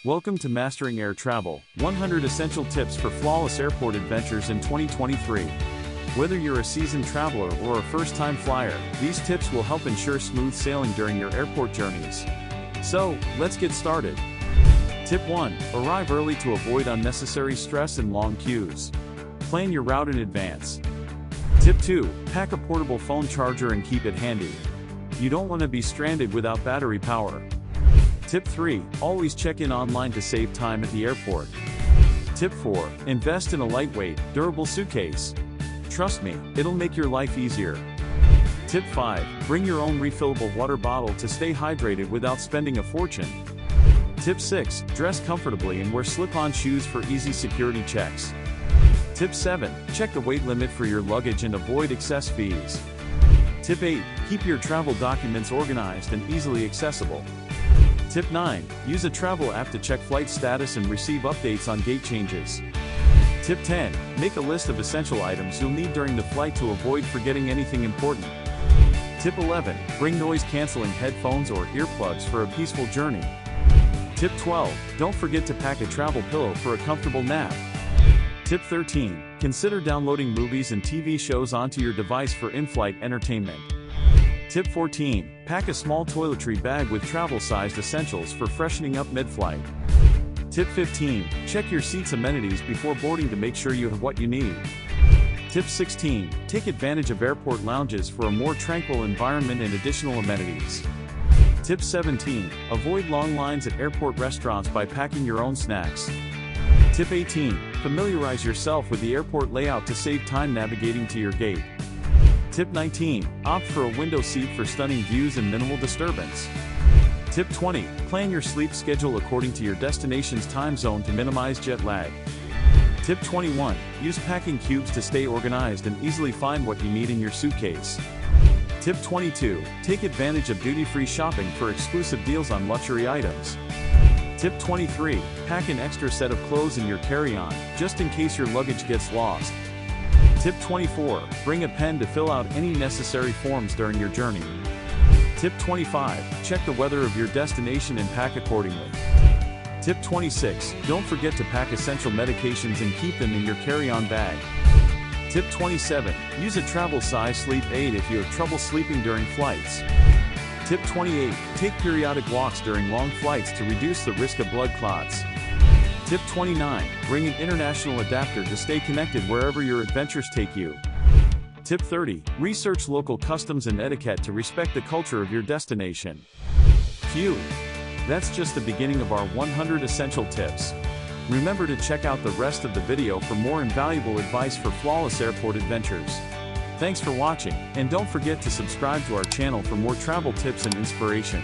Welcome to Mastering Air Travel, 100 Essential Tips for Flawless Airport Adventures in 2023. Whether you're a seasoned traveler or a first-time flyer, these tips will help ensure smooth sailing during your airport journeys. So, let's get started. Tip 1. Arrive early to avoid unnecessary stress and long queues. Plan your route in advance. Tip 2. Pack a portable phone charger and keep it handy. You don't want to be stranded without battery power. Tip 3. Always check in online to save time at the airport. Tip 4. Invest in a lightweight, durable suitcase. Trust me, it'll make your life easier. Tip 5. Bring your own refillable water bottle to stay hydrated without spending a fortune. Tip 6. Dress comfortably and wear slip-on shoes for easy security checks. Tip 7. Check the weight limit for your luggage and avoid excess fees. Tip 8. Keep your travel documents organized and easily accessible. Tip 9. Use a travel app to check flight status and receive updates on gate changes. Tip 10. Make a list of essential items you'll need during the flight to avoid forgetting anything important. Tip 11. Bring noise-canceling headphones or earplugs for a peaceful journey. Tip 12. Don't forget to pack a travel pillow for a comfortable nap. Tip 13. Consider downloading movies and TV shows onto your device for in-flight entertainment. Tip 14. Pack a small toiletry bag with travel-sized essentials for freshening up mid-flight. Tip 15. Check your seat's amenities before boarding to make sure you have what you need. Tip 16. Take advantage of airport lounges for a more tranquil environment and additional amenities. Tip 17. Avoid long lines at airport restaurants by packing your own snacks. Tip 18. Familiarize yourself with the airport layout to save time navigating to your gate. Tip 19. Opt for a window seat for stunning views and minimal disturbance. Tip 20. Plan your sleep schedule according to your destination's time zone to minimize jet lag. Tip 21. Use packing cubes to stay organized and easily find what you need in your suitcase. Tip 22. Take advantage of duty-free shopping for exclusive deals on luxury items. Tip 23. Pack an extra set of clothes in your carry-on, just in case your luggage gets lost. Tip 24. Bring a pen to fill out any necessary forms during your journey. Tip 25. Check the weather of your destination and pack accordingly. Tip 26. Don't forget to pack essential medications and keep them in your carry-on bag. Tip 27. Use a travel-size sleep aid if you have trouble sleeping during flights. Tip 28. Take periodic walks during long flights to reduce the risk of blood clots. Tip 29. Bring an international adapter to stay connected wherever your adventures take you. Tip 30. Research local customs and etiquette to respect the culture of your destination. Phew! That's just the beginning of our 100 essential tips. Remember to check out the rest of the video for more invaluable advice for flawless airport adventures. Thanks for watching, and don't forget to subscribe to our channel for more travel tips and inspiration.